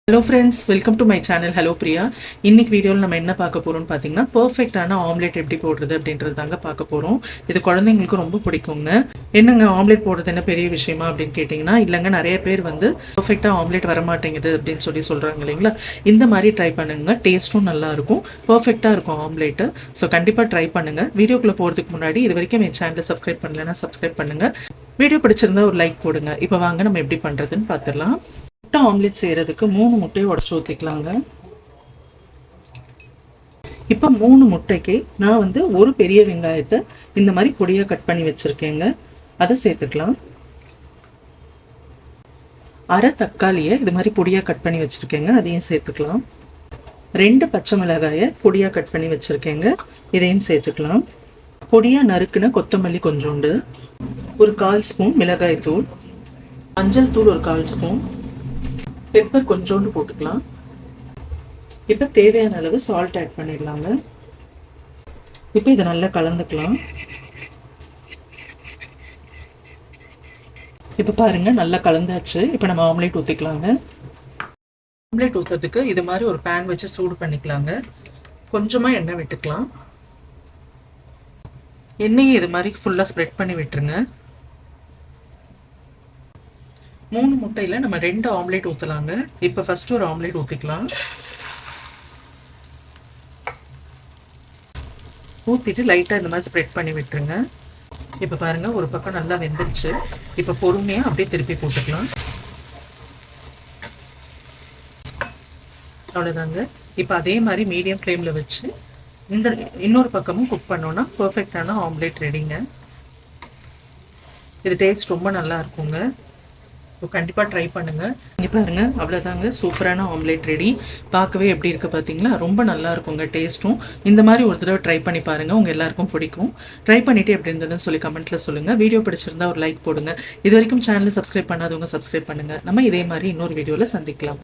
Hello friends, welcome to my channel. Hello Priya. இன்னைக்கு வீடியோவில் நம்ம என்ன பார்க்க போகிறோம்னு பார்த்தீங்கன்னா, பர்ஃபெக்டான ஆம்லேட் எப்படி போடுறது அப்படின்றது தாங்க பார்க்க போகிறோம். இது குழந்தைங்களுக்கு ரொம்ப பிடிக்குங்க. என்னங்க ஆம்லேட் போடுறது என்ன பெரிய விஷயமா அப்படின்னு கேட்டிங்கன்னா, இல்லைங்க, நிறைய பேர் வந்து பர்ஃபெக்டாக ஆம்லேட் வரமாட்டேங்குது அப்படின்னு சொல்கிறாங்க இல்லைங்களா. இந்த மாதிரி ட்ரை பண்ணுங்க, டேஸ்ட்டும் நல்லாயிருக்கும், பர்ஃபெக்டாக இருக்கும் ஆம்லேட்டு. ஸோ கண்டிப்பாக ட்ரை பண்ணுங்கள். வீடியோக்குள்ளே போகிறதுக்கு முன்னாடி இது வரைக்கும் என் சேனலை சப்ஸ்கிரைப் பண்ணலைன்னா சப்ஸ்கிரைப் பண்ணுங்கள். வீடியோ பிடிச்சிருந்தா ஒரு லைக் போடுங்க. இப்போ வாங்க நம்ம எப்படி பண்ணுறதுன்னு பார்த்துடலாம். முட்டை ஆம்லேட் செய்கிறதுக்கு 3 முட்டையை உடச்சி ஊற்றிக்கலாங்க. இப்போ 3 முட்டைக்கு நான் வந்து ஒரு பெரிய வெங்காயத்தை இந்த மாதிரி பொடியாக கட் பண்ணி வச்சுருக்கேங்க, அதை சேர்த்துக்கலாம். அரை தக்காளியை இது மாதிரி பொடியாக கட் பண்ணி வச்சுருக்கேங்க, அதையும் சேர்த்துக்கலாம். 2 பச்சை மிளகாயை பொடியாக கட் பண்ணி வச்சுருக்கேங்க, இதையும் சேர்த்துக்கலாம். பொடியாக நறுக்குன கொத்தமல்லி கொஞ்சோண்டு, ஒரு 1/4 ஸ்பூன் மிளகாய் தூள், மஞ்சள் தூள் ஒரு 1/4 ஸ்பூன், பெப்பர் கொஞ்சோண்டு போட்டுக்கலாம். இப்போ தேவையான அளவு சால்ட் ஆட் பண்ணிடலாங்க. இப்போ இதை நல்லா கலந்துக்கலாம். இப்போ பாருங்க, நல்லா கலந்தாச்சு. இப்போ நம்ம ஆம்லேட் ஊற்றிக்கலாங்க. ஆம்லேட் ஊற்றுறதுக்கு இது மாதிரி ஒரு பேன் வச்சு சூடு பண்ணிக்கலாங்க. கொஞ்சமாக எண்ணெய் விட்டுக்கலாம். எண்ணெயை இது மாதிரி ஃபுல்லாக ஸ்ப்ரெட் பண்ணி விட்டுருங்க. 3 முட்டையில் நம்ம 2 ஆம்லேட் ஊற்றலாங்க. இப்போ ஃபஸ்ட்டு ஒரு ஆம்லேட் ஊற்றிக்கலாம். ஊற்றிட்டு லைட்டாக இந்த மாதிரி ஸ்ப்ரெட் பண்ணி விட்டுருங்க. இப்போ பாருங்கள், ஒரு பக்கம் நல்லா வெந்துருச்சு. இப்போ பொறுமையாக அப்படியே திருப்பி போட்டுக்கலாம். அவ்வளோதாங்க. இப்போ அதே மாதிரி மீடியம் ஃப்ளேமில் வச்சு இன்னொரு பக்கமும் குக் பண்ணோன்னா பர்ஃபெக்டான ஆம்லேட் ரெடிங்க. இது டேஸ்ட் ரொம்ப நல்லா இருக்குங்க. கண்டிப்பாக ட்ரை பண்ணுங்கள். இங்கே பாருங்கள், அவ்வளோதாங்க, சூப்பரான ஆம்லேட் ரெடி. பார்க்கவே எப்படி இருக்குது பார்த்தீங்களா? ரொம்ப நல்லா இருக்குங்க டேஸ்ட்டும். இந்த மாதிரி ஒரு தடவை ட்ரை பண்ணி பாருங்கள், உங்கள் எல்லாருக்கும் பிடிக்கும். ட்ரை பண்ணிவிட்டு எப்படி இருந்ததுன்னு சொல்லி கமெண்ட்டில் சொல்லுங்கள். வீடியோ பிடிச்சிருந்தா ஒரு லைக் போடுங்க. இது வரைக்கும் சேனலை சப்ஸ்கிரைப் பண்ணாதவங்க சப்ஸ்கிரைப் பண்ணுங்கள். நம்ம இதே மாதிரி இன்னொரு வீடியோவில் சந்திக்கலாம்.